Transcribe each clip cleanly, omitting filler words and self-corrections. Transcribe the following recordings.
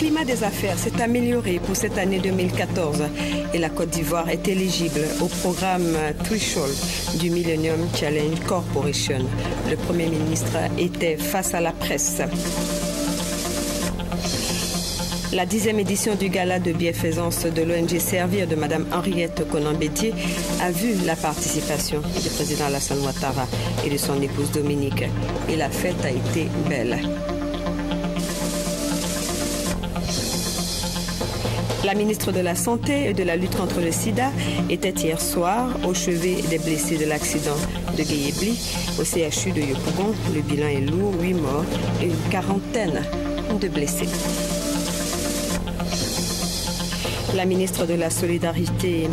climat des affaires s'est amélioré pour cette année 2014 et la Côte d'Ivoire est éligible au programme Threshold du Millennium Challenge Corporation. Le Premier ministre était face à la presse. La 10e édition du gala de bienfaisance de l'ONG Servir de Mme Henriette Konan-Bédié a vu la participation du président Alassane Ouattara et de son épouse Dominique. Et la fête a été belle. La ministre de la Santé et de la lutte contre le sida était hier soir au chevet des blessés de l'accident de Guéyébli au CHU de Yopougon. Le bilan est lourd, 8 morts et une quarantaine de blessés. La ministre de la Solidarité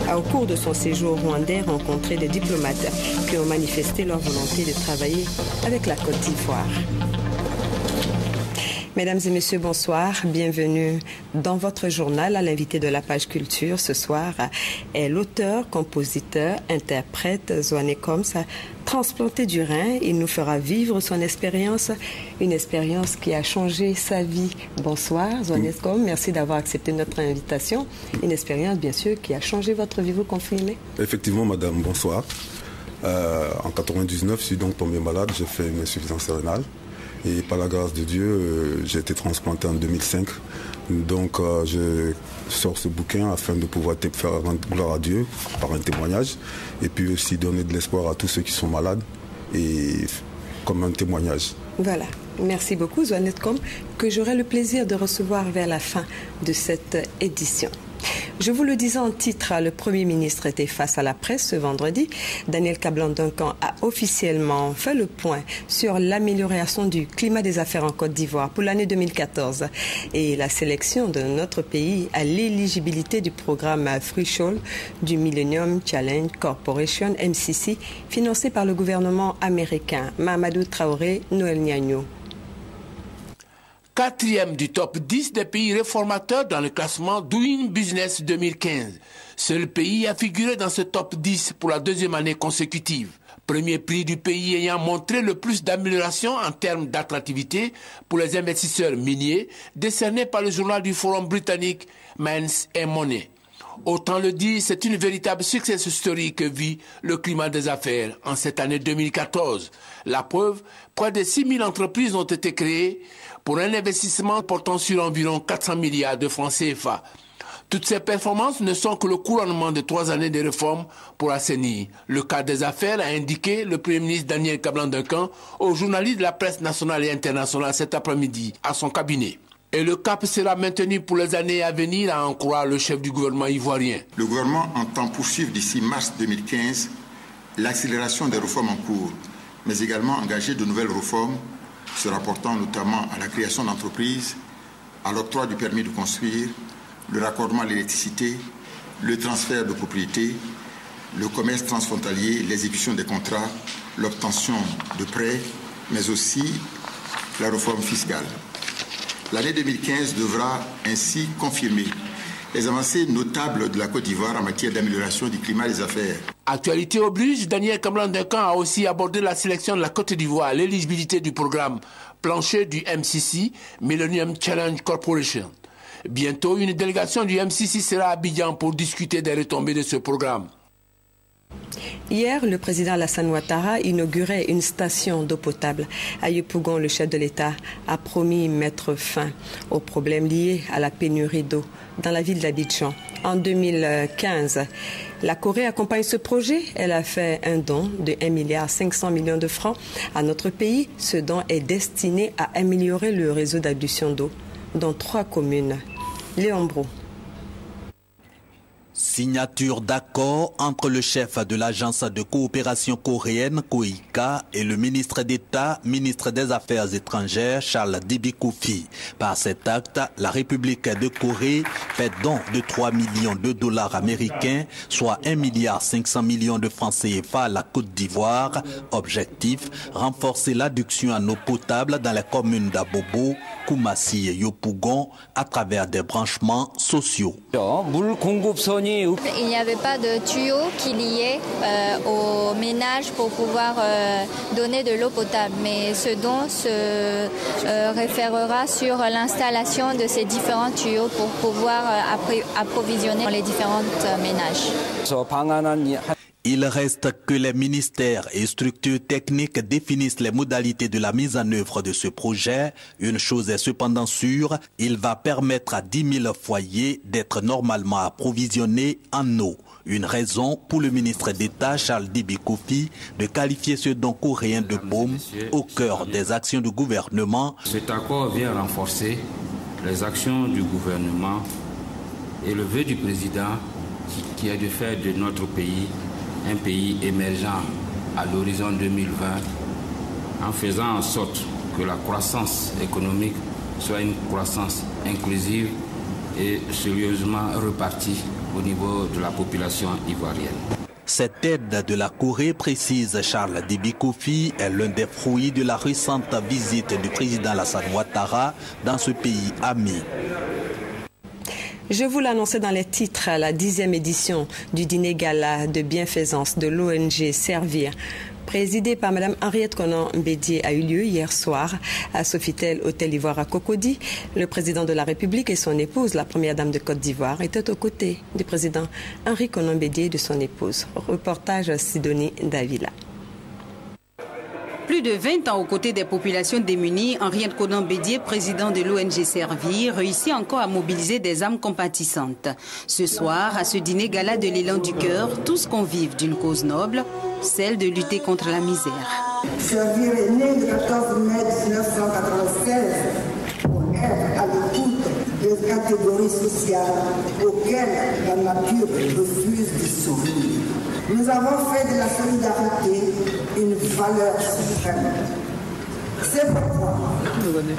a, au cours de son séjour rwandais, rencontré des diplomates qui ont manifesté leur volonté de travailler avec la Côte d'Ivoire. Mesdames et messieurs, bonsoir. Bienvenue dans votre journal. L'invité de la page culture ce soir est l'auteur, compositeur, interprète Zwane Combs, transplanté du rein. Il nous fera vivre son expérience, une expérience qui a changé sa vie. Bonsoir Zwane Combs, merci d'avoir accepté notre invitation. Une expérience bien sûr qui a changé votre vie, vous confirmez? Effectivement madame, bonsoir. En 99, je suis donc tombé malade, j'ai fait une insuffisance rénale. Et par la grâce de Dieu, j'ai été transplanté en 2005. Donc je sors ce bouquin afin de pouvoir faire rendre gloire à Dieu par un témoignage. Et puis aussi donner de l'espoir à tous ceux qui sont malades et comme un témoignage. Voilà. Merci beaucoup Zwane Combs, que j'aurai le plaisir de recevoir vers la fin de cette édition. Je vous le disais en titre, le Premier ministre était face à la presse ce vendredi. Daniel Kablan-Duncan a officiellement fait le point sur l'amélioration du climat des affaires en Côte d'Ivoire pour l'année 2014 et la sélection de notre pays à l'éligibilité du programme Threshold du Millennium Challenge Corporation, MCC, financé par le gouvernement américain. Mahamadou Traoré, Noël Niagno. 4e du top 10 des pays réformateurs dans le classement Doing Business 2015. Seul pays a figuré dans ce top 10 pour la 2e année consécutive. Premier prix du pays ayant montré le plus d'amélioration en termes d'attractivité pour les investisseurs miniers, décerné par le journal du Forum britannique Mines and Money. Autant le dire, c'est une véritable success story que vit le climat des affaires en cette année 2014. La preuve, près de 6 000 entreprises ont été créées pour un investissement portant sur environ 400 milliards de francs CFA. Toutes ces performances ne sont que le couronnement de 3 années de réformes pour assainir le cadre des affaires, a indiqué le Premier ministre Daniel Kablan-Duncan aux journalistes de la presse nationale et internationale cet après-midi à son cabinet. Et le cap sera maintenu pour les années à venir, à en croire le chef du gouvernement ivoirien. Le gouvernement entend poursuivre d'ici mars 2015 l'accélération des réformes en cours, mais également engager de nouvelles réformes se rapportant notamment à la création d'entreprises, à l'octroi du permis de construire, le raccordement à l'électricité, le transfert de propriété, le commerce transfrontalier, l'exécution des contrats, l'obtention de prêts, mais aussi la réforme fiscale. L'année 2015 devra ainsi confirmer les avancées notables de la Côte d'Ivoire en matière d'amélioration du climat des affaires. Actualité oblige, Daniel Kablan-Duncan a aussi abordé la sélection de la Côte d'Ivoire, l'éligibilité du programme plancher du MCC, Millennium Challenge Corporation. Bientôt, une délégation du MCC sera à Abidjan pour discuter des retombées de ce programme. Hier, le président Alassane Ouattara inaugurait une station d'eau potable. À Yopougon, le chef de l'État a promis mettre fin aux problèmes liés à la pénurie d'eau dans la ville d'Abidjan. En 2015, la Corée accompagne ce projet. Elle a fait un don de 1,5 milliard de francs à notre pays. Ce don est destiné à améliorer le réseau d'adduction d'eau dans 3 communes. Léon Brou. Signature d'accord entre le chef de l'agence de coopération coréenne KOICA et le ministre d'État, ministre des Affaires étrangères Charles Dibikoufi. Par cet acte, la République de Corée fait don de 3 millions de dollars américains, soit 1,5 milliard de francs CFA à la Côte d'Ivoire. Objectif, renforcer l'adduction en eau potable dans les communes d'Abobo, Koumassi et Yopougon à travers des branchements sociaux. Il n'y avait pas de tuyau qui liait au ménage pour pouvoir donner de l'eau potable. Mais ce don se référera sur l'installation de ces différents tuyaux pour pouvoir approvisionner les différents ménages. Il reste que les ministères et structures techniques définissent les modalités de la mise en œuvre de ce projet. Une chose est cependant sûre, il va permettre à 10 000 foyers d'être normalement approvisionnés en eau. Une raison pour le ministre d'État Charles Dibikoufi de qualifier ce don coréen de baume au cœur des actions du gouvernement. Cet accord vient renforcer les actions du gouvernement et le vœu du président qui est de faire de notre pays un pays émergent à l'horizon 2020 en faisant en sorte que la croissance économique soit une croissance inclusive et sérieusement repartie au niveau de la population ivoirienne. Cette aide de la Corée, précise Charles Dibikoufi, est l'un des fruits de la récente visite du président Alassane Ouattara dans ce pays ami. Je vous l'annonçais dans les titres, la 10e édition du dîner gala de bienfaisance de l'ONG Servir, présidée par Mme Henriette Konan Bédié, a eu lieu hier soir à Sofitel Hôtel Ivoire à Cocody. Le président de la République et son épouse, la première dame de Côte d'Ivoire, étaient aux côtés du président Henri Konan Bédié et de son épouse. Reportage Sidonie Davila. Plus de 20 ans aux côtés des populations démunies, Henriette Konan Bédié, président de l'ONG Servir, réussit encore à mobiliser des âmes compatissantes. Ce soir, à ce dîner gala de l'élan du cœur, tous convivent d'une cause noble, celle de lutter contre la misère. Servir est né le 14 mai 1996 pour être à l'écoute des catégories sociales auxquelles la nature refuse de s'ouvrir. Nous avons fait de la solidarité une valeur suprême. C'est pourquoi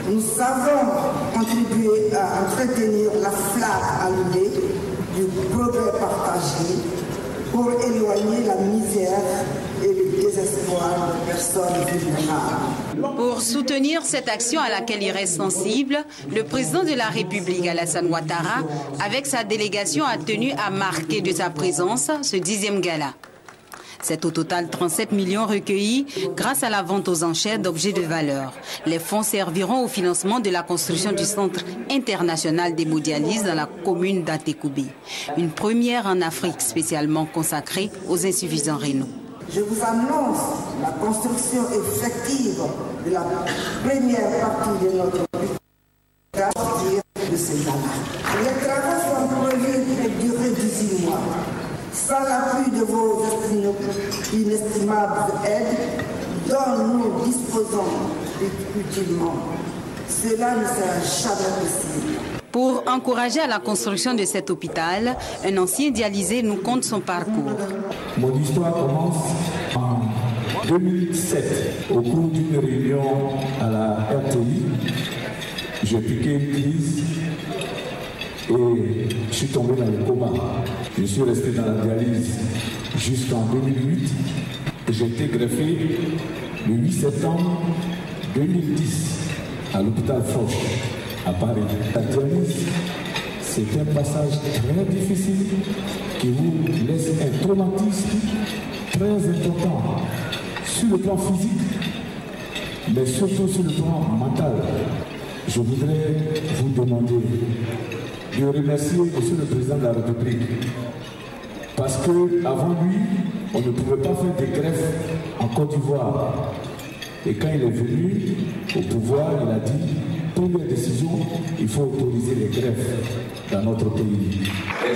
nous savons contribuer à entretenir la flamme allumée du progrès partagé pour éloigner la misère et le désespoir des personnes vulnérables. Pour soutenir cette action à laquelle il reste sensible, le président de la République, Alassane Ouattara, avec sa délégation, a tenu à marquer de sa présence ce 10e gala. C'est au total 37 millions recueillis grâce à la vente aux enchères d'objets de valeur. Les fonds serviront au financement de la construction du centre international d'hémodialyse dans la commune d'Atékoubé. Une première en Afrique spécialement consacrée aux insuffisants rénaux. Je vous annonce la construction effective de la première partie de notre but à partir de ces années. Les travaux sont prévus pour durer 18 mois. Sans l'appui de vos inestimables aides dont nous disposons utilement, cela ne sera jamais possible. Pour encourager à la construction de cet hôpital, un ancien dialysé nous conte son parcours. Mon histoire commence en 2007, au cours d'une réunion à la RTI. J'ai piqué une crise et je suis tombé dans le coma. Je suis resté dans la dialyse jusqu'en 2008 et j'ai été greffé le 8 septembre 2010 à l'hôpital Foch à Paris. La dialyse, c'est un passage très difficile qui vous laisse un traumatisme très important sur le plan physique, mais surtout sur le plan mental. Je voudrais vous demander de remercier Monsieur le Président de la République parce qu'avant lui, on ne pouvait pas faire des greffes en Côte d'Ivoire. Et quand il est venu au pouvoir, il a dit, première décision, il faut autoriser les greffes dans notre pays.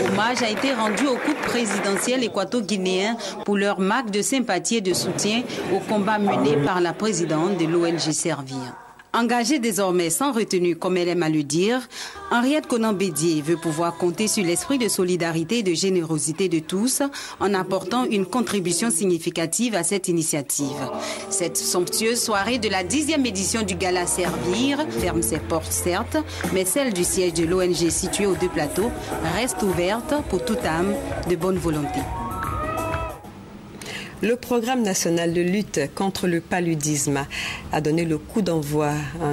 Hommage a été rendu au couple présidentiel équato-guinéen pour leur marque de sympathie et de soutien au combat mené par la présidente de l'ONG Servir. Engagée désormais sans retenue, comme elle aime à le dire, Henriette Konan Bédié veut pouvoir compter sur l'esprit de solidarité et de générosité de tous en apportant une contribution significative à cette initiative. Cette somptueuse soirée de la 10e édition du Gala Servir ferme ses portes certes, mais celle du siège de l'ONG située aux 2 plateaux reste ouverte pour toute âme de bonne volonté. Le programme national de lutte contre le paludisme a donné le coup d'envoi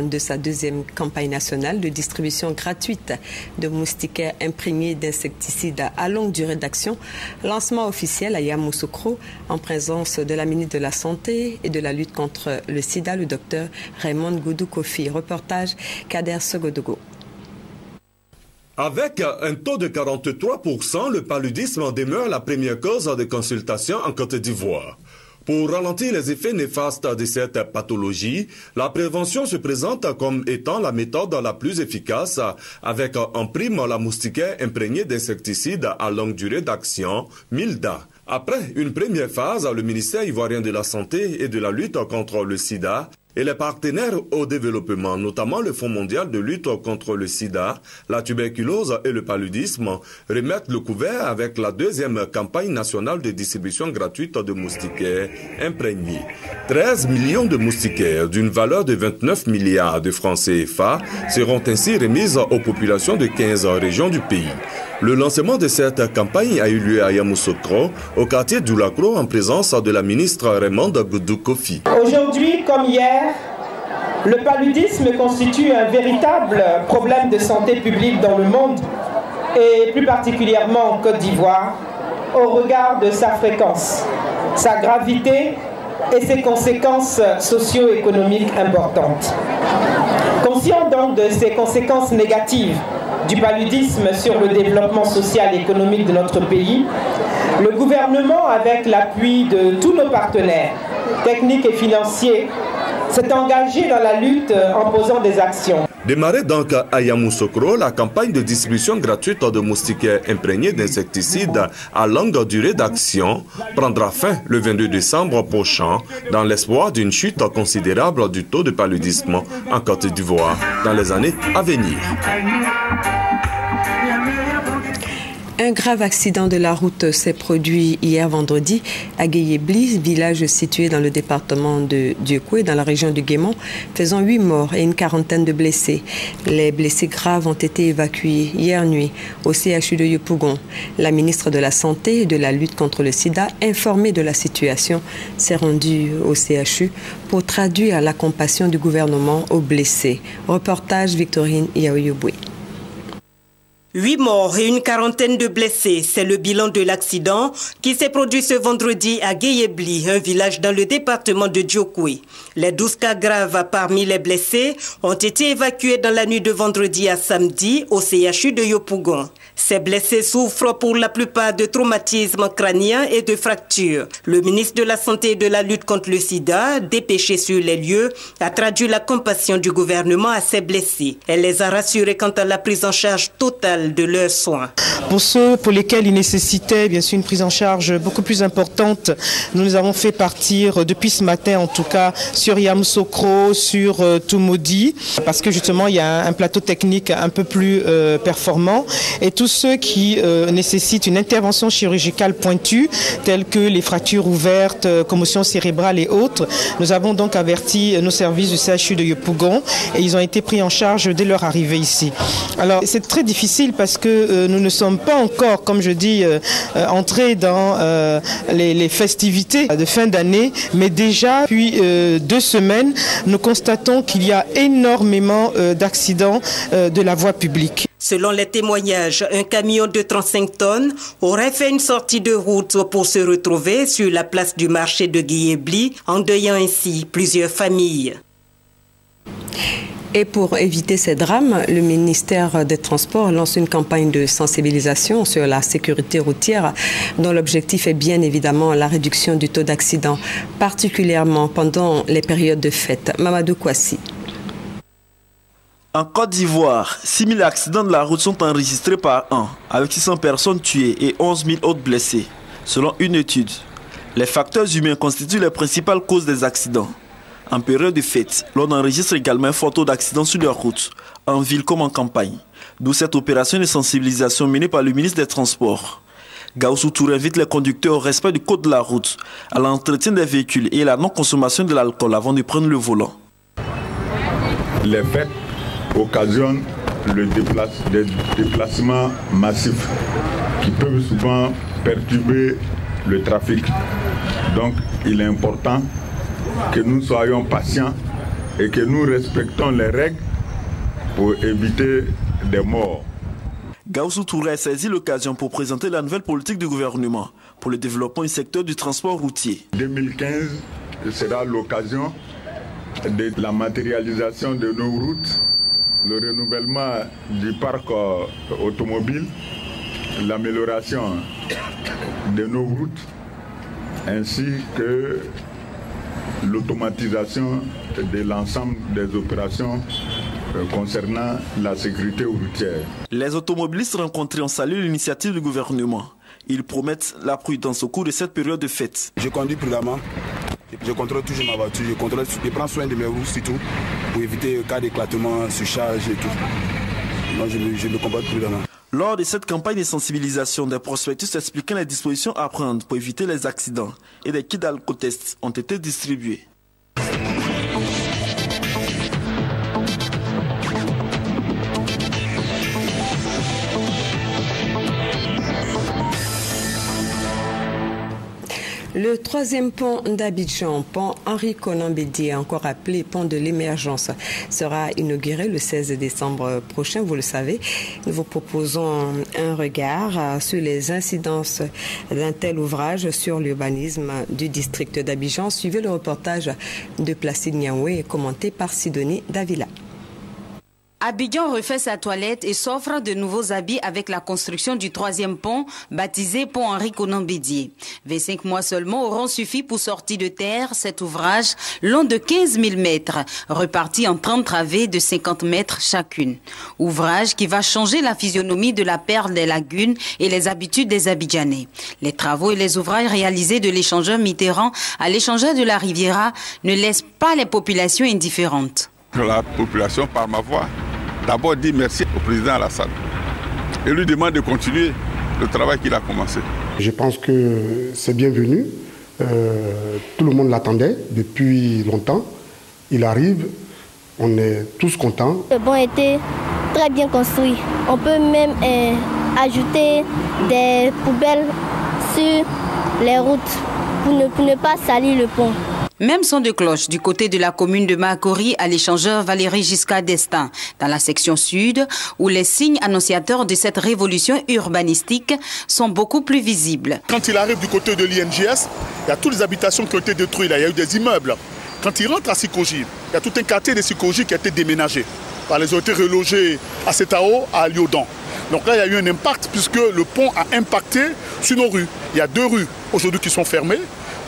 de sa deuxième campagne nationale de distribution gratuite de moustiquaires imprégnés d'insecticides à longue durée d'action. Lancement officiel à Yamoussoukro en présence de la ministre de la Santé et de la lutte contre le sida, le docteur Raymond Goudou Kofi. Reportage Kader Sogodogo. Avec un taux de 43%, le paludisme demeure la première cause de consultation en Côte d'Ivoire. Pour ralentir les effets néfastes de cette pathologie, la prévention se présente comme étant la méthode la plus efficace avec en prime la moustiquaire imprégnée d'insecticides à longue durée d'action, MILDA. Après une première phase, le ministère ivoirien de la Santé et de la lutte contre le sida et les partenaires au développement, notamment le Fonds mondial de lutte contre le sida, la tuberculose et le paludisme, remettent le couvert avec la deuxième campagne nationale de distribution gratuite de moustiquaires imprégnés. 13 millions de moustiquaires d'une valeur de 29 milliards de francs CFA seront ainsi remises aux populations de 15 régions du pays. Le lancement de cette campagne a eu lieu à Yamoussoukro, au quartier d'Oulakro, en présence de la ministre Raymond Goudou Kofi. Aujourd'hui, comme hier, le paludisme constitue un véritable problème de santé publique dans le monde et plus particulièrement en Côte d'Ivoire, au regard de sa fréquence, sa gravité et ses conséquences socio-économiques importantes. Conscient donc de ces conséquences négatives du paludisme sur le développement social et économique de notre pays, le gouvernement, avec l'appui de tous nos partenaires techniques et financiers, s'est engagé dans la lutte en posant des actions. Démarrée donc à Yamoussoukro, la campagne de distribution gratuite de moustiquaires imprégnés d'insecticides à longue durée d'action prendra fin le 22 décembre prochain dans l'espoir d'une chute considérable du taux de paludisme en Côte d'Ivoire dans les années à venir. Un grave accident de la route s'est produit hier vendredi à Gueyebli, village situé dans le département de Dieucoué, dans la région du Guémont, faisant 8 morts et une quarantaine de blessés. Les blessés graves ont été évacués hier nuit au CHU de Yopougon. La ministre de la Santé et de la lutte contre le sida, informée de la situation, s'est rendue au CHU pour traduire la compassion du gouvernement aux blessés. Reportage Victorine Yaouyouboui. 8 morts et une quarantaine de blessés, c'est le bilan de l'accident qui s'est produit ce vendredi à Gueyebli, un village dans le département de Dieucoué. Les 12 cas graves parmi les blessés ont été évacués dans la nuit de vendredi à samedi au CHU de Yopougon. Ces blessés souffrent pour la plupart de traumatismes crâniens et de fractures. Le ministre de la Santé et de la lutte contre le sida, dépêché sur les lieux, a traduit la compassion du gouvernement à ces blessés. Elle les a rassurés quant à la prise en charge totale de leurs soins. Pour ceux pour lesquels il nécessitait bien sûr une prise en charge beaucoup plus importante, nous les avons fait partir depuis ce matin en tout cas sur Yamoussoukro, sur Toumoudi, parce que justement il y a un plateau technique un peu plus performant, et tous ceux qui nécessitent une intervention chirurgicale pointue, telles que les fractures ouvertes, commotion cérébrale et autres, nous avons donc averti nos services du CHU de Yopougon et ils ont été pris en charge dès leur arrivée ici. Alors c'est très difficile parce que nous ne sommes pas encore, comme je dis, entrés dans les festivités de fin d'année, mais déjà depuis 2 semaines, nous constatons qu'il y a énormément d'accidents de la voie publique. Selon les témoignages, un camion de 35 tonnes aurait fait une sortie de route pour se retrouver sur la place du marché de Gueyebli, endeuillant ainsi plusieurs familles. Et pour éviter ces drames, le ministère des Transports lance une campagne de sensibilisation sur la sécurité routière dont l'objectif est bien évidemment la réduction du taux d'accidents, particulièrement pendant les périodes de fête. Mamadou Kouassi. En Côte d'Ivoire, 6 000 accidents de la route sont enregistrés par an, avec 600 personnes tuées et 11 000 autres blessés, selon une étude. Les facteurs humains constituent les principales causes des accidents. En période de fête, l'on enregistre également un fort taux d'accidents sur les routes, en ville comme en campagne. D'où cette opération de sensibilisation menée par le ministre des Transports. Gaoussou Touré invite les conducteurs au respect du code de la route, à l'entretien des véhicules et à la non-consommation de l'alcool avant de prendre le volant. Les fêtes occasionnent des déplacements massifs qui peuvent souvent perturber le trafic. Donc il est important que nous soyons patients et que nous respectons les règles pour éviter des morts. Gaussou Touré a saisi l'occasion pour présenter la nouvelle politique du gouvernement pour le développement du secteur du transport routier. 2015 sera l'occasion de la matérialisation de nos routes, le renouvellement du parc automobile, l'amélioration de nos routes, ainsi que l'automatisation de l'ensemble des opérations concernant la sécurité routière. Les automobilistes rencontrés ont salué l'initiative du gouvernement. Ils promettent la prudence au cours de cette période de fête. Je conduis prudemment, je contrôle toujours ma voiture, je prends soin de mes roues surtout pour éviter cas d'éclatement, surcharge et tout. Moi, je me comporte prudemment. Lors de cette campagne de sensibilisation, des prospectus expliquant les dispositions à prendre pour éviter les accidents et des kits d'alcotests ont été distribués. Le troisième pont d'Abidjan, pont Henri Konan Bédié, encore appelé pont de l'émergence, sera inauguré le 16 décembre prochain, vous le savez. Nous vous proposons un regard sur les incidences d'un tel ouvrage sur l'urbanisme du district d'Abidjan. Suivez le reportage de Placide Niaoué, commenté par Sidonie Davila. Abidjan refait sa toilette et s'offre de nouveaux habits avec la construction du troisième pont, baptisé pont Henri Konan Bédié. 25 mois seulement auront suffi pour sortir de terre cet ouvrage long de 15 000 mètres, reparti en 30 travées de 50 mètres chacune. Ouvrage qui va changer la physionomie de la perle des lagunes et les habitudes des Abidjanais. Les travaux et les ouvrages réalisés de l'échangeur Mitterrand à l'échangeur de la Riviera ne laissent pas les populations indifférentes. La population, par ma voix, d'abord dit merci au président Alassane et lui demande de continuer le travail qu'il a commencé. Je pense que c'est bienvenu. Tout le monde l'attendait depuis longtemps. Il arrive, on est tous contents. Le pont était très bien construit. On peut même ajouter des poubelles sur les routes pour ne pas salir le pont. Même son de cloche du côté de la commune de Makori à l'échangeur Valérie Giscard d'Estaing, dans la section sud, où les signes annonciateurs de cette révolution urbanistique sont beaucoup plus visibles. Quand il arrive du côté de l'INGS, il y a toutes les habitations qui ont été détruites. Là. Il y a eu des immeubles. Quand il rentre à Sikoji, il y a tout un quartier de Sikoji qui a été déménagé. Ils ont été relogés à Setao, à Lyodan. Donc là, il y a eu un impact puisque le pont a impacté sur nos rues. Il y a 2 rues aujourd'hui qui sont fermées.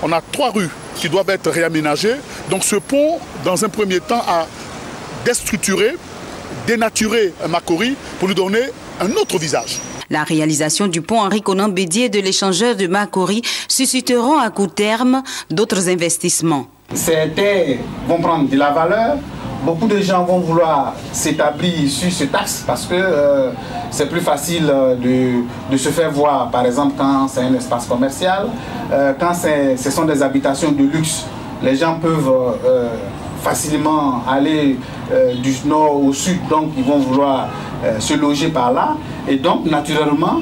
On a 3 rues qui doivent être réaménagées. Donc ce pont, dans un premier temps, a déstructuré, dénaturé Makori pour lui donner un autre visage. La réalisation du pont Henri Konan Bédié de l'échangeur de Makori susciteront à court terme d'autres investissements. Ces terres vont prendre de la valeur. Beaucoup de gens vont vouloir s'établir sur cet axe parce que c'est plus facile de se faire voir, par exemple, quand c'est un espace commercial, quand ce sont des habitations de luxe. Les gens peuvent facilement aller du nord au sud, donc ils vont vouloir se loger par là. Et donc, naturellement,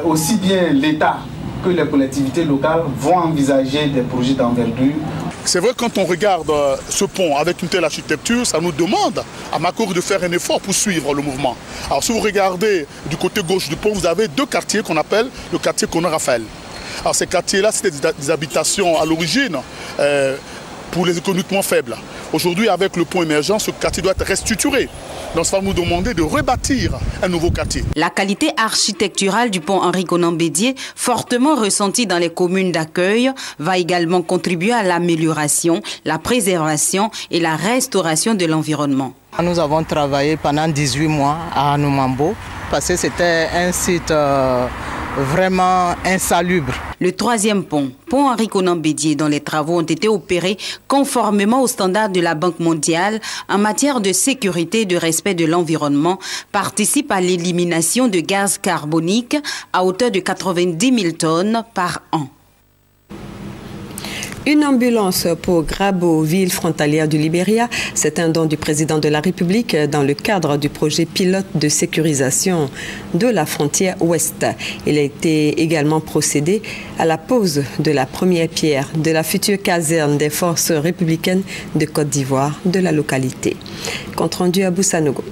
aussi bien l'État que les collectivités locales vont envisager des projets d'envergure. C'est vrai que quand on regarde ce pont avec une telle architecture, ça nous demande à Makori de faire un effort pour suivre le mouvement. Alors si vous regardez du côté gauche du pont, vous avez 2 quartiers qu'on appelle le quartier Konan Raphaël. Alors ces quartiers-là, c'était des habitations à l'origine pour les économiquement faibles. Aujourd'hui, avec le pont émergent, ce quartier doit être restructuré. Donc ça va nous demander de rebâtir un nouveau quartier. La qualité architecturale du pont Henri Konan Bédié, fortement ressentie dans les communes d'accueil, va également contribuer à l'amélioration, la préservation et la restauration de l'environnement. Nous avons travaillé pendant 18 mois à Anoumambo parce que c'était un site vraiment insalubre. Le troisième pont, pont Henri Konan Bédié, dont les travaux ont été opérés conformément aux standards de la Banque mondiale en matière de sécurité et de respect de l'environnement, participe à l'élimination de gaz carbonique à hauteur de 90 000 tonnes par an. Une ambulance pour Grabo, ville frontalière du Libéria. C'est un don du président de la République dans le cadre du projet pilote de sécurisation de la frontière ouest. Il a été également procédé à la pose de la première pierre de la future caserne des forces républicaines de Côte d'Ivoire de la localité. Compte rendu à Boussanogo.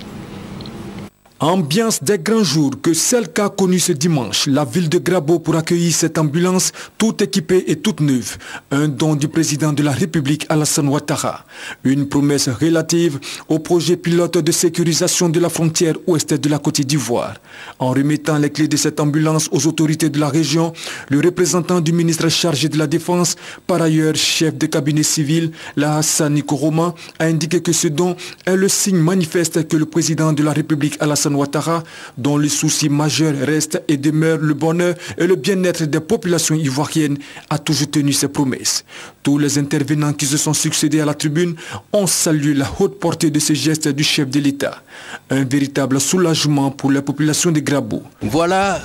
Ambiance des grands jours que celle qu'a connue ce dimanche, la ville de Grabo pour accueillir cette ambulance toute équipée et toute neuve. Un don du président de la République Alassane Ouattara. Une promesse relative au projet pilote de sécurisation de la frontière ouest de la Côte d'Ivoire. En remettant les clés de cette ambulance aux autorités de la région, le représentant du ministre chargé de la Défense, par ailleurs chef de cabinet civil, Lahassani Koroma, a indiqué que ce don est le signe manifeste que le président de la République Alassane Ouattara, dont le souci majeur reste et demeure le bonheur et le bien-être des populations ivoiriennes, a toujours tenu ses promesses. Tous les intervenants qui se sont succédés à la tribune ont salué la haute portée de ce geste du chef de l'État. Un véritable soulagement pour la population de Grabo. Voilà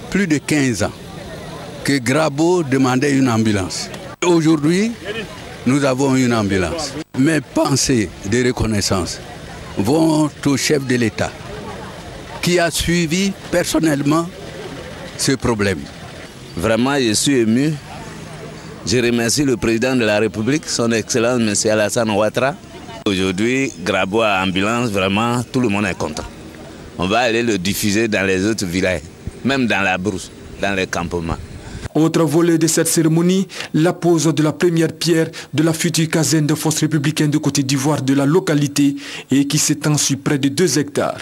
plus de 15 ans que Grabo demandait une ambulance. Aujourd'hui, nous avons une ambulance. Mes pensées de reconnaissance vont au chef de l'État, qui a suivi personnellement ce problème. Vraiment, je suis ému. Je remercie le président de la République, son Excellence M. Alassane Ouattara. Aujourd'hui, Grabo a ambulance, vraiment, tout le monde est content. On va aller le diffuser dans les autres villages, même dans la brousse, dans les campements. Autre volet de cette cérémonie, la pose de la première pierre de la future caserne de forces républicaines de Côte d'Ivoire de la localité et qui s'étend sur près de 2 hectares.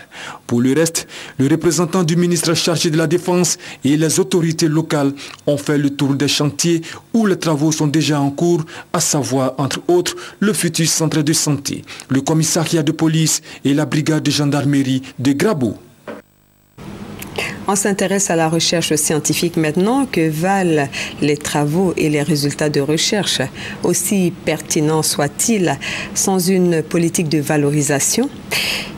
Pour le reste, le représentant du ministre chargé de la Défense et les autorités locales ont fait le tour des chantiers où les travaux sont déjà en cours, à savoir, entre autres, le futur centre de santé, le commissariat de police et la brigade de gendarmerie de Grabo. On s'intéresse à la recherche scientifique maintenant. Que valent les travaux et les résultats de recherche, aussi pertinents soient-ils, sans une politique de valorisation?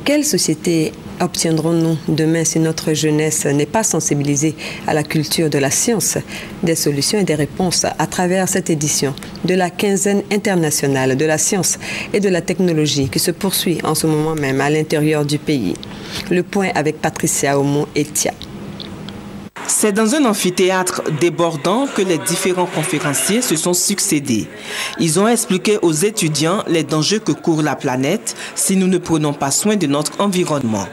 Quelle société obtiendrons-nous demain si notre jeunesse n'est pas sensibilisée à la culture de la science? Des solutions et des réponses à travers cette édition de la quinzaine internationale de la science et de la technologie qui se poursuit en ce moment même à l'intérieur du pays. Le point avec Patricia Omo-Etia. C'est dans un amphithéâtre débordant que les différents conférenciers se sont succédés. Ils ont expliqué aux étudiants les dangers que court la planète si nous ne prenons pas soin de notre environnement.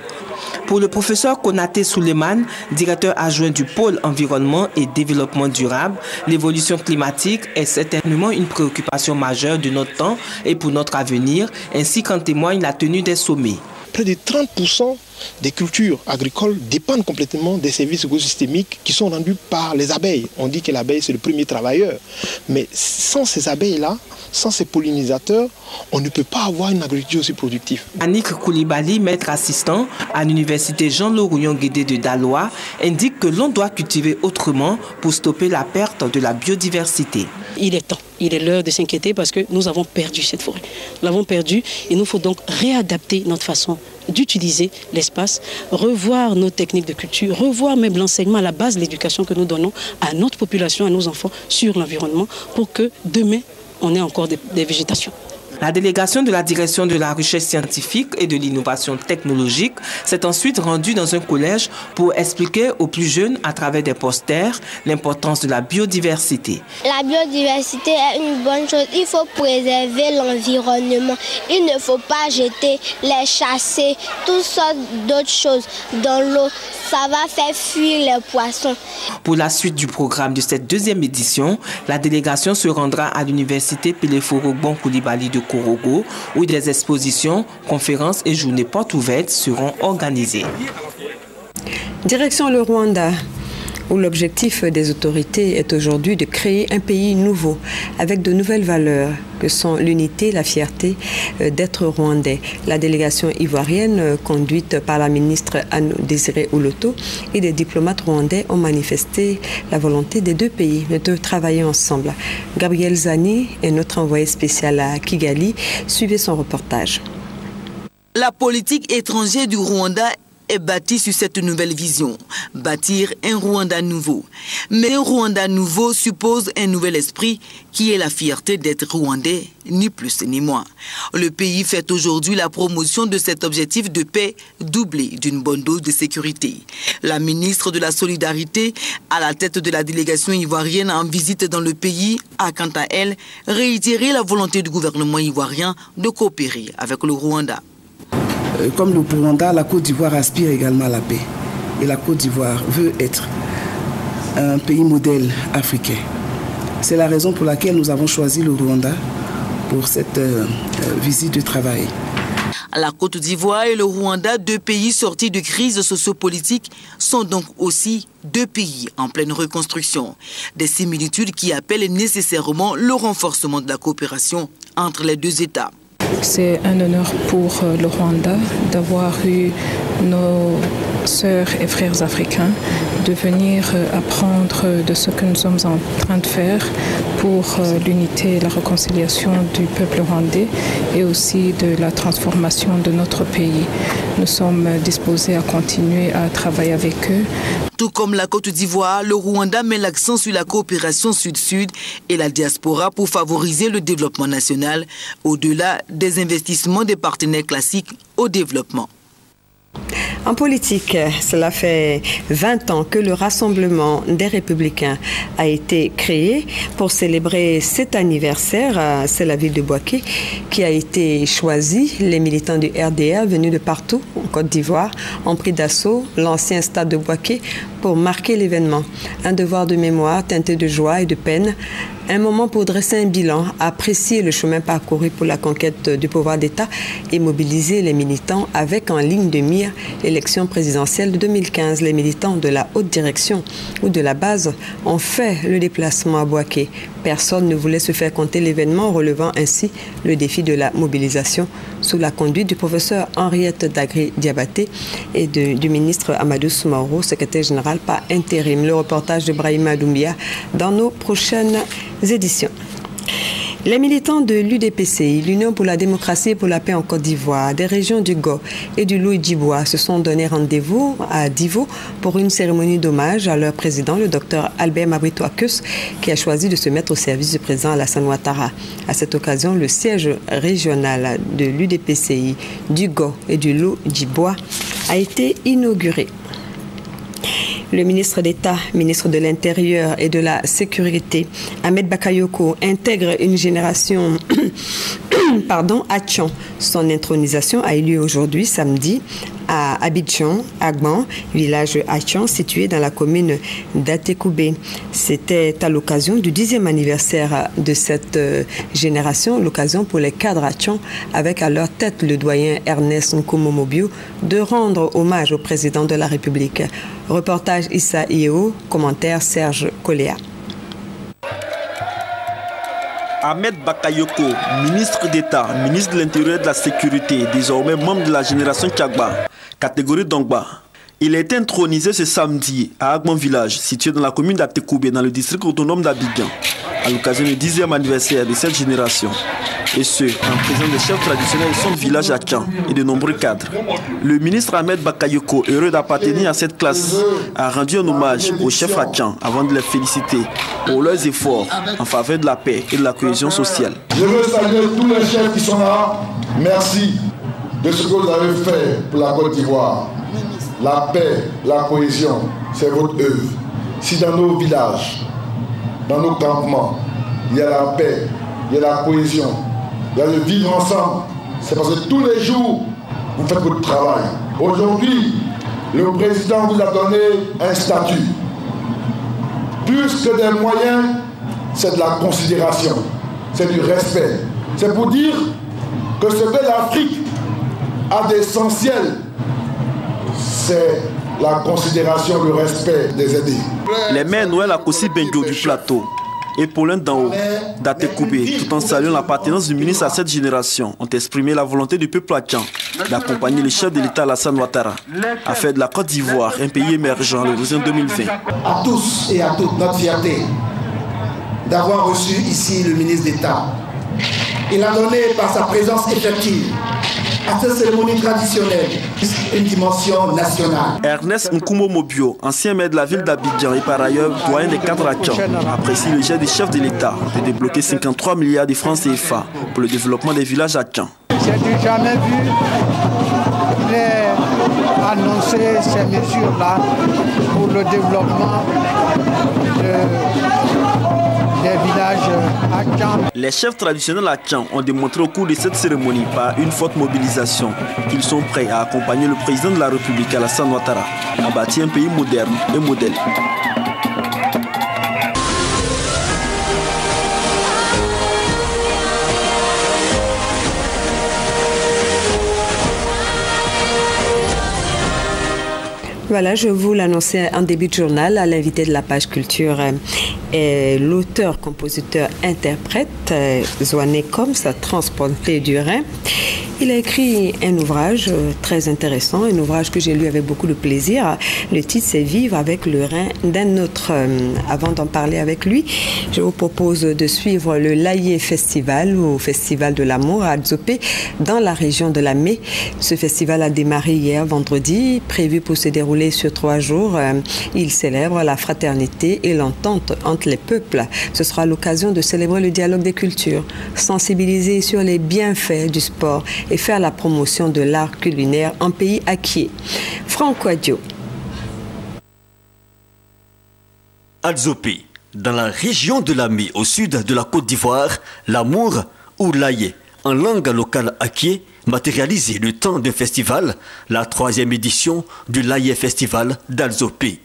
Pour le professeur Konaté Souleymane, directeur adjoint du pôle environnement et développement durable, l'évolution climatique est certainement une préoccupation majeure de notre temps et pour notre avenir, ainsi qu'en témoigne la tenue des sommets. Près de 30% des cultures agricoles dépendent complètement des services écosystémiques qui sont rendus par les abeilles. On dit que l'abeille, c'est le premier travailleur. Mais sans ces abeilles-là, sans ces pollinisateurs, on ne peut pas avoir une agriculture aussi productive. Annick Koulibaly, maître assistant à l'université Jean-Laurent-Guédé de Daloa, indique que l'on doit cultiver autrement pour stopper la perte de la biodiversité. Il est temps, il est l'heure de s'inquiéter parce que nous avons perdu cette forêt. Nous l'avons perdue et il nous faut donc réadapter notre façon d'utiliser l'espace, revoir nos techniques de culture, revoir même l'enseignement à la base de l'éducation que nous donnons à notre population, à nos enfants sur l'environnement pour que demain, on ait encore des végétations. La délégation de la direction de la recherche scientifique et de l'innovation technologique s'est ensuite rendue dans un collège pour expliquer aux plus jeunes, à travers des posters, l'importance de la biodiversité. La biodiversité est une bonne chose. Il faut préserver l'environnement. Il ne faut pas jeter, les chasser, toutes sortes d'autres choses dans l'eau. Ça va faire fuir les poissons. Pour la suite du programme de cette deuxième édition, la délégation se rendra à l'université Peleforo-Bon Koulibaly de Korogo, où des expositions, conférences et journées portes ouvertes seront organisées. Direction le Rwanda, où l'objectif des autorités est aujourd'hui de créer un pays nouveau, avec de nouvelles valeurs, que sont l'unité, la fierté d'être rwandais. La délégation ivoirienne, conduite par la ministre Anne-Désirée Oloto et des diplomates rwandais, ont manifesté la volonté des deux pays de travailler ensemble. Gabriel Zani est notre envoyé spécial à Kigali. Suivez son reportage. La politique étrangère du Rwanda est bâti sur cette nouvelle vision, bâtir un Rwanda nouveau. Mais un Rwanda nouveau suppose un nouvel esprit qui est la fierté d'être rwandais, ni plus ni moins. Le pays fait aujourd'hui la promotion de cet objectif de paix doublé d'une bonne dose de sécurité. La ministre de la Solidarité, à la tête de la délégation ivoirienne en visite dans le pays, a quant à elle réitéré la volonté du gouvernement ivoirien de coopérer avec le Rwanda. Comme le Rwanda, la Côte d'Ivoire aspire également à la paix. Et la Côte d'Ivoire veut être un pays modèle africain. C'est la raison pour laquelle nous avons choisi le Rwanda pour cette visite de travail. La Côte d'Ivoire et le Rwanda, deux pays sortis de crise sociopolitique, sont donc aussi deux pays en pleine reconstruction. Des similitudes qui appellent nécessairement le renforcement de la coopération entre les deux États. C'est un honneur pour le Rwanda d'avoir eu nos sœurs et frères africains de venir apprendre de ce que nous sommes en train de faire pour l'unité et la réconciliation du peuple rwandais et aussi de la transformation de notre pays. Nous sommes disposés à continuer à travailler avec eux. Tout comme la Côte d'Ivoire, le Rwanda met l'accent sur la coopération sud-sud et la diaspora pour favoriser le développement national, au-delà des investissements des partenaires classiques au développement. En politique, cela fait 20 ans que le Rassemblement des Républicains a été créé pour célébrer cet anniversaire. C'est la ville de Bouaké qui a été choisie. Les militants du RDR venus de partout en Côte d'Ivoire ont pris d'assaut l'ancien stade de Bouaké pour marquer l'événement. Un devoir de mémoire teinté de joie et de peine. Un moment pour dresser un bilan, apprécier le chemin parcouru pour la conquête du pouvoir d'État et mobiliser les militants avec en ligne de mire l'élection présidentielle de 2015. Les militants de la haute direction ou de la base ont fait le déplacement à Bouaké. Personne ne voulait se faire compter l'événement, relevant ainsi le défi de la mobilisation sous la conduite du professeur Henriette Dagri-Diabaté et du ministre Amadou Soumaoro, secrétaire général par intérim. Le reportage de Brahima Doumbia dans nos prochaines éditions. Les militants de l'UDPCI, l'Union pour la démocratie et pour la paix en Côte d'Ivoire, des régions du Go et du Louis-Djibois se sont donné rendez-vous à Divo pour une cérémonie d'hommage à leur président, le docteur Albert Mabrito Akus, qui a choisi de se mettre au service du président Alassane Ouattara. À cette occasion, le siège régional de l'UDPCI, du Go et du Louis-Djibois a été inauguré. Le ministre d'État, ministre de l'Intérieur et de la Sécurité, Ahmed Bakayoko, intègre une génération à Tchon. Son intronisation a eu lieu aujourd'hui, samedi, à Abidjan, Agban, village Tchon situé dans la commune d'Atekoubé. C'était à l'occasion du 10e anniversaire de cette génération, l'occasion pour les cadres à Tchon, avec à leur tête le doyen Ernest Nkomo-Mobio, de rendre hommage au président de la République. Reportage Issa Ieo, commentaire Serge Coléa. Ahmed Bakayoko, ministre d'État, ministre de l'Intérieur et de la Sécurité, désormais membre de la génération Kiagba, catégorie Dongba. Il a été intronisé ce samedi à Agban village, situé dans la commune d'Atekoubé, dans le district autonome d'Abidjan, à l'occasion du 10e anniversaire de cette génération. Et ce, en présence des chefs traditionnels de son village à Tchan et de nombreux cadres. Le ministre Ahmed Bakayoko, heureux d'appartenir à cette classe, a rendu un hommage aux chefs à Tchan avant de les féliciter pour leurs efforts en faveur de la paix et de la cohésion sociale. Je veux saluer tous les chefs qui sont là. Merci de ce que vous avez fait pour la Côte d'Ivoire. La paix, la cohésion, c'est votre œuvre. Si dans nos villages, dans nos campements, il y a la paix, il y a la cohésion, il y a le vivre ensemble, c'est parce que tous les jours, vous faites votre travail. Aujourd'hui, le président vous a donné un statut. Plus que des moyens, c'est de la considération, c'est du respect. C'est pour dire que ce que l'Afrique a d'essentiel, c'est la considération, le respect des aidés. Les maires Noël Akossi Benjo du plateau et Paulin Danho d'Atekoubé, tout en saluant l'appartenance du ministre à cette génération, ont exprimé la volonté du peuple atchant d'accompagner le chef de l'État Alassane Ouattara à faire de la Côte d'Ivoire un pays émergent à l'horizon 2020. À tous et à toutes, notre fierté d'avoir reçu ici le ministre d'État. Il a donné par sa présence effective à cette cérémonie traditionnelle une dimension nationale. Ernest Nkumo Mobio, ancien maire de la ville d'Abidjan et par ailleurs doyen des cadres à Tcham, apprécie le geste des chefs de l'État de débloquer 53 milliards de francs CFA pour le développement des villages à Tcham. J'ai jamais vu annoncer ces mesures-là pour le développement des villages à Tcham. Les chefs traditionnels à Tcham ont démontré au cours de cette cérémonie par une forte mobilisation qu'ils sont prêts à accompagner le président de la République Alassane Ouattara à bâtir un pays moderne et modèle. Voilà, je vous l'annonçais en début de journal, à l'invité de la page culture est l'auteur, compositeur, interprète Zwane Combs, transplanté du Rhin. Il a écrit un ouvrage très intéressant, un ouvrage que j'ai lu avec beaucoup de plaisir. Le titre, c'est « Vivre avec le Rhin d'un autre ». Avant d'en parler avec lui, je vous propose de suivre le Laye Festival, ou Festival de l'amour à Adzopé, dans la région de la Mé. Ce festival a démarré hier, vendredi, prévu pour se dérouler sur 3 jours. Il célèbre la fraternité et l'entente entre les peuples. Ce sera l'occasion de célébrer le dialogue des cultures, sensibiliser sur les bienfaits du sport et faire la promotion de l'art culinaire en pays acquis. Franck Adio. Adzopé, dans la région de la Mé, au sud de la Côte d'Ivoire, l'amour ou Laye, en langue locale acquis, matérialisé le temps d'un festival, la 3e édition du Laye Festival d'Adzopé.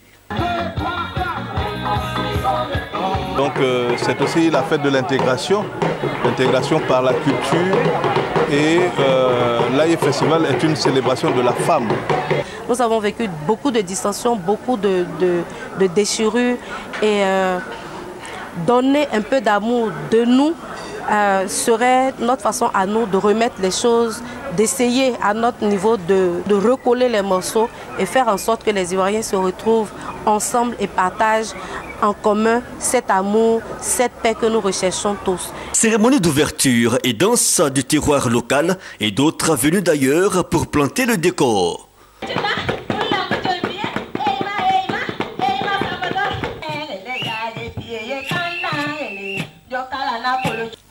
Donc c'est aussi la fête de l'intégration par la culture, et Laye Festival est une célébration de la femme. Nous avons vécu beaucoup de distensions, beaucoup de déchirures, et donner un peu d'amour de nous serait notre façon à nous de remettre les choses, d'essayer à notre niveau de recoller les morceaux et faire en sorte que les Ivoiriens se retrouvent ensemble et partagent en commun cet amour, cette paix que nous recherchons tous. Cérémonie d'ouverture et danse du terroir local et d'autres venus d'ailleurs pour planter le décor.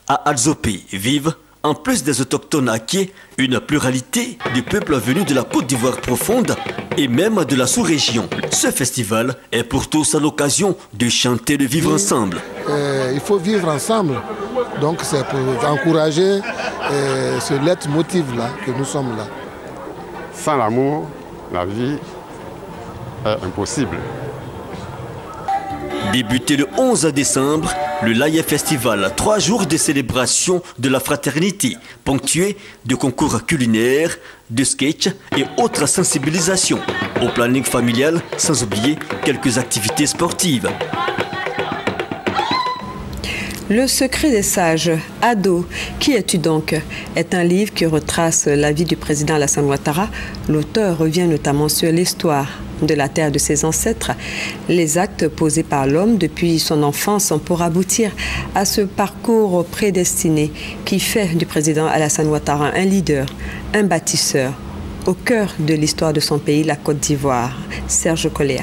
À Adzopé vivent, en plus des autochtones acquis, une pluralité de peuples venus de la Côte d'Ivoire profonde et même de la sous-région. Ce festival est pour tous l'occasion de chanter, de vivre ensemble. Il faut vivre ensemble, donc c'est pour encourager ce leitmotiv-là que nous sommes là. Sans l'amour, la vie est impossible. Débuté le 11 décembre, le Laye Festival, 3 jours de célébration de la fraternité, ponctués de concours culinaires, de sketch et autres sensibilisations. Au planning familial, sans oublier quelques activités sportives. Le secret des sages, Ado, qui es-tu donc, est un livre qui retrace la vie du président Alassane Ouattara. L'auteur revient notamment sur l'histoire de la terre de ses ancêtres, les actes posés par l'homme depuis son enfance pour aboutir à ce parcours prédestiné qui fait du président Alassane Ouattara un leader, un bâtisseur, au cœur de l'histoire de son pays, la Côte d'Ivoire. Serge Collier.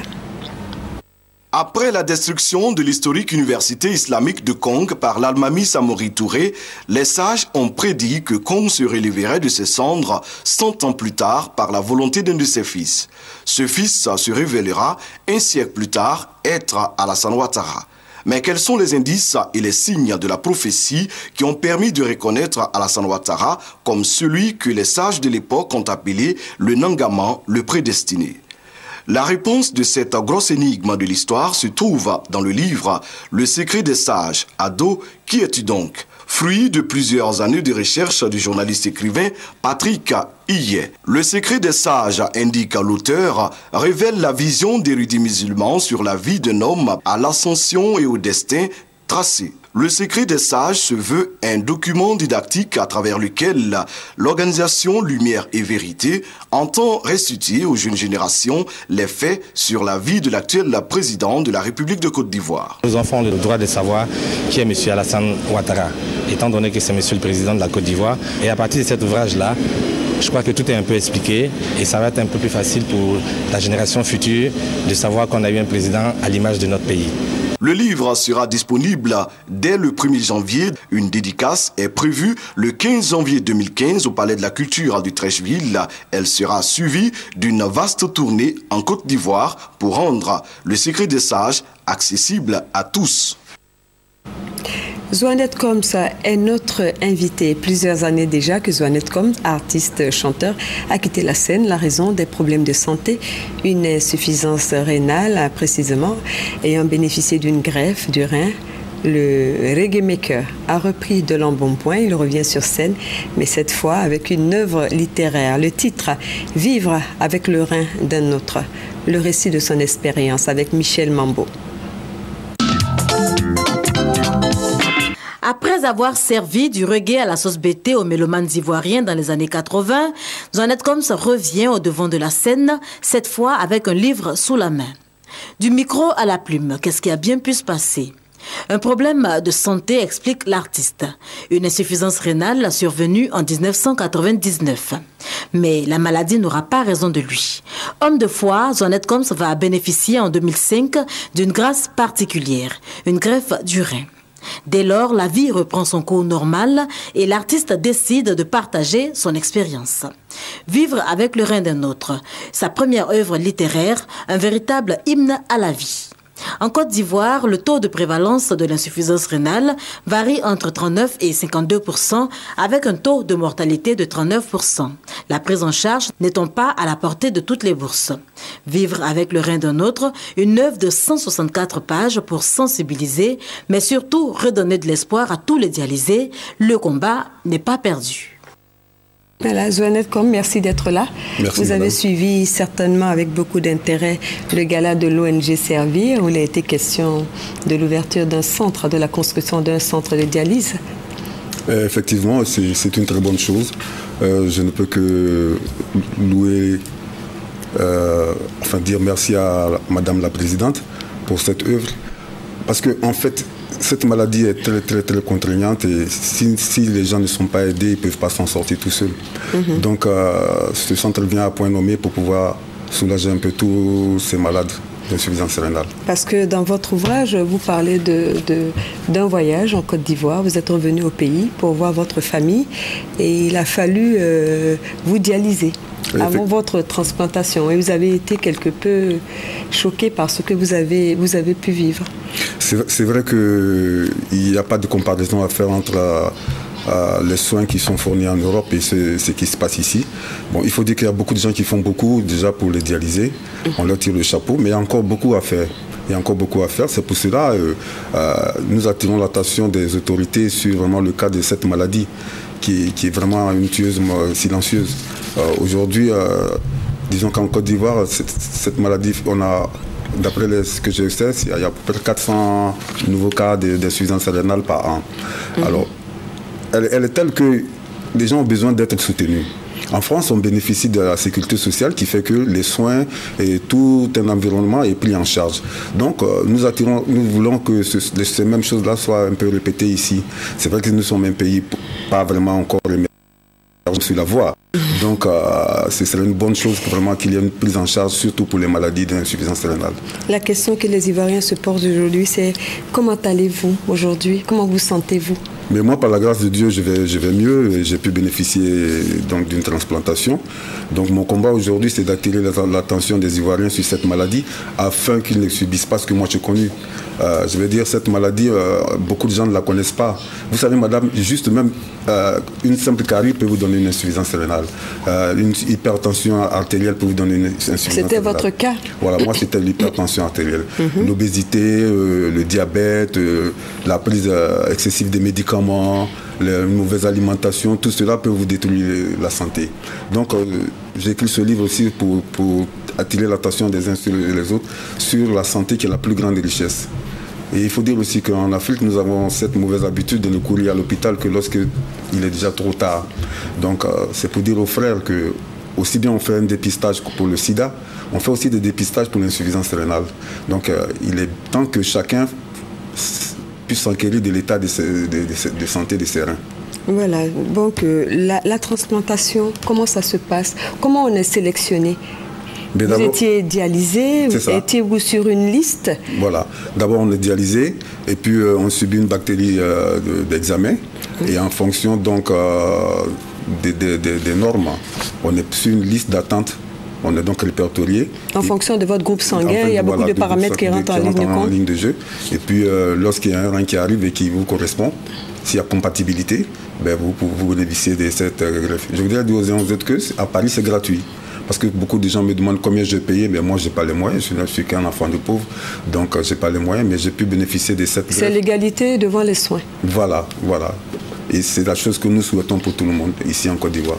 Après la destruction de l'historique université islamique de Kong par l'Almami Samori Touré, les sages ont prédit que Kong se relèverait de ses cendres 100 ans plus tard par la volonté d'un de ses fils. Ce fils se révélera un siècle plus tard être Alassane Ouattara. Mais quels sont les indices et les signes de la prophétie qui ont permis de reconnaître Alassane Ouattara comme celui que les sages de l'époque ont appelé le Nangaman, le prédestiné? La réponse de cette grosse énigme de l'histoire se trouve dans le livre « Le secret des sages ». Ado, qui es-tu donc? Fruit de plusieurs années de recherche du journaliste écrivain Patrick Iyé. Le secret des sages, indique l'auteur, révèle la vision d'érudits musulmans sur la vie d'un homme à l'ascension et au destin tracé. Le secret des sages se veut un document didactique à travers lequel l'organisation Lumière et Vérité entend restituer aux jeunes générations les faits sur la vie de l'actuel président de la République de Côte d'Ivoire. Nos enfants ont le droit de savoir qui est M. Alassane Ouattara, étant donné que c'est M. le Président de la Côte d'Ivoire. Et à partir de cet ouvrage-là, je crois que tout est un peu expliqué et ça va être un peu plus facile pour la génération future de savoir qu'on a eu un président à l'image de notre pays. Le livre sera disponible dès le 1er janvier. Une dédicace est prévue le 15 janvier 2015 au Palais de la Culture du Treichville. Elle sera suivie d'une vaste tournée en Côte d'Ivoire pour rendre le secret des sages accessible à tous. Zoanette Combs est notre invité. Plusieurs années déjà que Zoanette Combs, artiste chanteur, a quitté la scène la raison des problèmes de santé, une insuffisance rénale précisément, ayant bénéficié d'une greffe du rein. Le reggae maker a repris de l'embonpoint, il revient sur scène, mais cette fois avec une œuvre littéraire. Le titre « Vivre avec le rein d'un autre », le récit de son expérience avec Michel Mambo. Après avoir servi du reggae à la sauce BT aux mélomanes ivoiriens dans les années 80, Zoanette Combs revient au devant de la scène, cette fois avec un livre sous la main. Du micro à la plume, qu'est-ce qui a bien pu se passer? Un problème de santé explique l'artiste. Une insuffisance rénale survenue en 1999. Mais la maladie n'aura pas raison de lui. Homme de foi, Zoanette Combs va bénéficier en 2005 d'une grâce particulière, une greffe du rein. Dès lors, la vie reprend son cours normal et l'artiste décide de partager son expérience. Vivre avec le rein d'un autre, sa première œuvre littéraire, un véritable hymne à la vie. En Côte d'Ivoire, le taux de prévalence de l'insuffisance rénale varie entre 39 et 52%, avec un taux de mortalité de 39%. La prise en charge n'étant pas à la portée de toutes les bourses. Vivre avec le rein d'un autre, une œuvre de 164 pages pour sensibiliser, mais surtout redonner de l'espoir à tous les dialysés. Le combat n'est pas perdu. Voilà, Zoanette Combs, merci d'être là. Merci, vous avez suivi certainement avec beaucoup d'intérêt le gala de l'ONG Servir, où il a été question de l'ouverture d'un centre, de la construction d'un centre de dialyse. Effectivement, c'est une très bonne chose. Je ne peux que louer, dire merci à Madame la Présidente pour cette œuvre. Parce qu'en fait, cette maladie est très contraignante et si les gens ne sont pas aidés, ils ne peuvent pas s'en sortir tout seuls. Donc ce centre vient à point nommé pour pouvoir soulager un peu tous ces malades d'insuffisance rénale. Parce que dans votre ouvrage, vous parlez d'un voyage en Côte d'Ivoire. Vous êtes revenu au pays pour voir votre famille et il a fallu vous dialyser avant votre transplantation. Et vous avez été quelque peu choqué par ce que vous avez pu vivre. C'est vrai qu'il n'y a pas de comparaison à faire entre les soins qui sont fournis en Europe et ce qui se passe ici. Bon, il faut dire qu'il y a beaucoup de gens qui font beaucoup déjà pour les dialyser. On leur tire le chapeau, mais il y a encore beaucoup à faire. Il y a encore beaucoup à faire. C'est pour cela que nous attirons l'attention des autorités sur vraiment le cas de cette maladie qui est vraiment une tueuse silencieuse. Aujourd'hui, disons qu'en Côte d'Ivoire, cette maladie, on a, d'après ce que je sais, il y a à peu près 400 nouveaux cas d'insuffisance rénale par an. Alors, elle est telle que les gens ont besoin d'être soutenus. En France, on bénéficie de la sécurité sociale qui fait que les soins et tout un environnement est pris en charge. Donc, nous voulons que ces mêmes choses-là soient un peu répétées ici. C'est vrai que nous sommes un pays pas vraiment encore sur la voie. Donc, ce serait une bonne chose vraiment qu'il y ait une prise en charge, surtout pour les maladies d'insuffisance rénale. La question que les Ivoiriens se posent aujourd'hui, c'est comment allez-vous aujourd'hui? Comment vous sentez-vous? Mais moi, par la grâce de Dieu, je vais mieux et j'ai pu bénéficier donc d'une transplantation. Donc mon combat aujourd'hui, c'est d'attirer l'attention des Ivoiriens sur cette maladie afin qu'ils ne subissent pas ce que moi j'ai connu. Je veux dire, cette maladie, beaucoup de gens ne la connaissent pas. Vous savez, madame, juste même une simple carie peut vous donner une insuffisance rénale. Une hypertension artérielle peut vous donner une insuffisance rénale. C'était votre cas? Voilà, moi c'était l'hypertension artérielle. L'obésité, le diabète, la prise excessive des médicaments, une mauvaise alimentation, tout cela peut vous détruire la santé. Donc j'ai écrit ce livre aussi pour attirer l'attention des uns sur les autres sur la santé qui est la plus grande richesse. Et il faut dire aussi qu'en Afrique, nous avons cette mauvaise habitude de ne courir à l'hôpital que lorsqu'il est déjà trop tard. Donc c'est pour dire aux frères que aussi bien on fait un dépistage pour le sida, on fait aussi des dépistages pour l'insuffisance rénale. Donc il est temps que chacun puisse s'enquérir de l'état de santé de ses reins. Voilà, donc la transplantation, comment ça se passe? Comment on est sélectionné? Vous étiez dialysé, étiez-vous sur une liste? Voilà, d'abord on est dialysé et puis on subit une bactérie d'examen et en fonction donc des normes, on est sur une liste d'attente. On est donc répertorié. En fonction de votre groupe sanguin, il y a beaucoup de paramètres qui rentrent en ligne de jeu. Et puis, lorsqu'il y a un rein qui arrive et qui vous correspond, s'il y a compatibilité, ben vous bénéficiez de cette greffe. Je voudrais dire aux gens qu'à Paris, c'est gratuit. Parce que beaucoup de gens me demandent combien je paye, mais moi, je n'ai pas les moyens. Je suis qu'un enfant de pauvre, donc je n'ai pas les moyens, mais j'ai pu bénéficier de cette greffe. C'est l'égalité devant les soins. Voilà, voilà. Et c'est la chose que nous souhaitons pour tout le monde, ici en Côte d'Ivoire.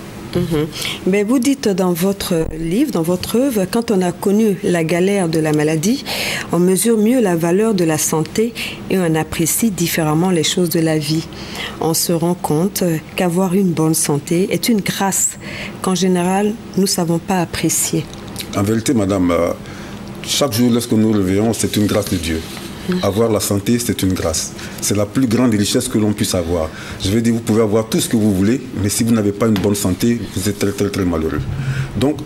Mais vous dites dans votre livre, dans votre œuvre, quand on a connu la galère de la maladie, on mesure mieux la valeur de la santé et on apprécie différemment les choses de la vie. On se rend compte qu'avoir une bonne santé est une grâce qu'en général, nous ne savons pas apprécier. En vérité, madame, chaque jour, lorsque nous nous réveillons, c'est une grâce de Dieu. Avoir la santé, c'est une grâce. C'est la plus grande richesse que l'on puisse avoir. Je veux dire, vous pouvez avoir tout ce que vous voulez, mais si vous n'avez pas une bonne santé, vous êtes très, très, très malheureux. Donc,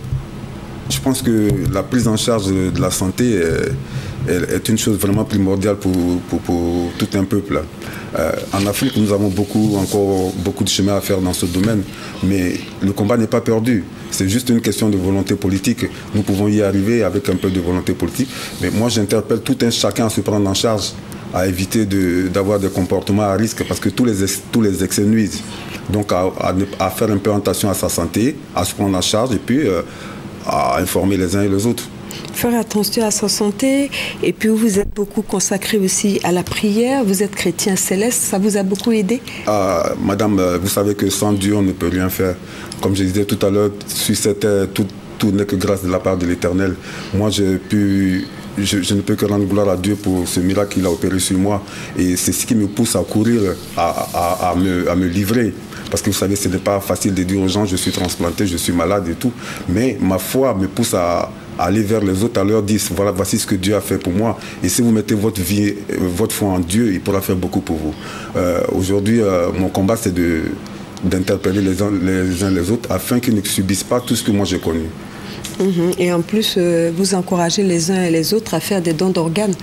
je pense que la prise en charge de la santé est une chose vraiment primordiale pour tout un peuple. En Afrique, nous avons encore beaucoup de chemin à faire dans ce domaine, mais le combat n'est pas perdu. C'est juste une question de volonté politique. Nous pouvons y arriver avec un peu de volonté politique. Mais moi, j'interpelle tout un chacun à se prendre en charge, à éviter d'avoir des comportements à risque, parce que tous les excès nuisent. Donc, à faire un peu attention à sa santé, à se prendre en charge et puis à informer les uns et les autres. Faire attention à sa santé, et puis vous êtes beaucoup consacré aussi à la prière, vous êtes chrétien céleste, ça vous a beaucoup aidé? Madame, vous savez que sans Dieu, on ne peut rien faire. Comme je disais tout à l'heure, sur cette terre, tout n'est que grâce de la part de l'Éternel. Moi, je ne peux que rendre gloire à Dieu pour ce miracle qu'il a opéré sur moi. Et c'est ce qui me pousse à courir, à me livrer. Parce que vous savez, ce n'est pas facile de dire aux gens, je suis transplanté, je suis malade et tout. Mais ma foi me pousse à aller vers les autres, à leur dire, voilà, voici ce que Dieu a fait pour moi. Et si vous mettez votre vie, votre foi en Dieu, il pourra faire beaucoup pour vous. Aujourd'hui, mon combat, c'est d'interpeller les uns les autres afin qu'ils ne subissent pas tout ce que moi j'ai connu. Et en plus, vous encouragez les uns et les autres à faire des dons d'organes.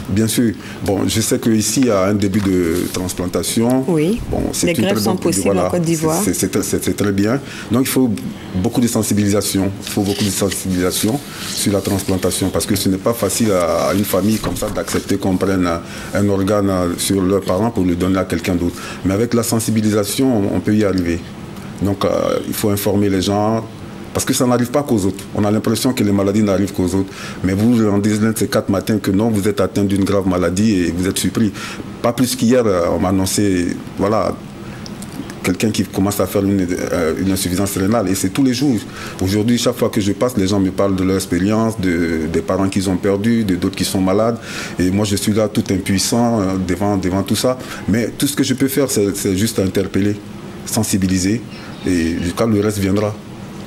Bien sûr. Bon, je sais qu'ici, il y a un début de transplantation. Oui, bon, les greffes sont possibles en Côte d'Ivoire. C'est très bien. Donc, il faut beaucoup de sensibilisation. Il faut beaucoup de sensibilisation sur la transplantation parce que ce n'est pas facile à une famille comme ça d'accepter qu'on prenne un organe sur leurs parents pour le donner à quelqu'un d'autre. Mais avec la sensibilisation, on peut y arriver. Donc, il faut informer les gens. Parce que ça n'arrive pas qu'aux autres. On a l'impression que les maladies n'arrivent qu'aux autres. Mais vous vous rendez l'un de ces 4 matins que non, vous êtes atteint d'une grave maladie et vous êtes surpris. Pas plus qu'hier, on m'a annoncé, voilà, quelqu'un qui commence à faire une insuffisance rénale. Et c'est tous les jours. Aujourd'hui, chaque fois que je passe, les gens me parlent de leur expérience, des parents qu'ils ont perdus, d'autres qui sont malades. Et moi, je suis là tout impuissant devant tout ça. Mais tout ce que je peux faire, c'est juste interpeller, sensibiliser. Et quand le reste viendra.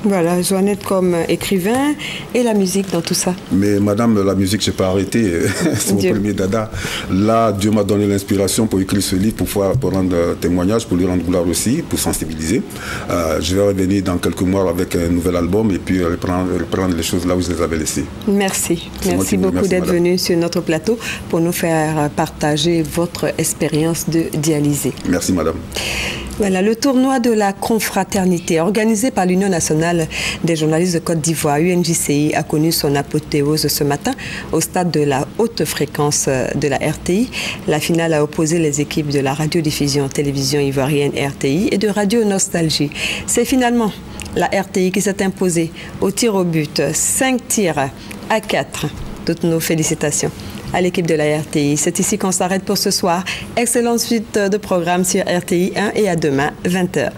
Voilà, Joannette comme écrivain et la musique dans tout ça. Mais madame, la musique, je n'ai pas arrêté. C'est mon premier dada. Là, Dieu m'a donné l'inspiration pour écrire ce livre, pour rendre témoignage, pour lui rendre gloire aussi, pour sensibiliser. Je vais revenir dans quelques mois avec un nouvel album et puis reprendre les choses là où je les avais laissées. Merci. Merci beaucoup d'être venu sur notre plateau pour nous faire partager votre expérience de dialysé. Merci madame. Voilà, le tournoi de la confraternité organisé par l'Union nationale des journalistes de Côte d'Ivoire, UNJCI, a connu son apothéose ce matin au stade de la haute fréquence de la RTI. La finale a opposé les équipes de la radiodiffusion télévision ivoirienne RTI et de Radio Nostalgie. C'est finalement la RTI qui s'est imposée au tir au but, 5 tirs à 4. Toutes nos félicitations à l'équipe de la RTI. C'est ici qu'on s'arrête pour ce soir. Excellente suite de programmes sur RTI 1 et à demain, 20h.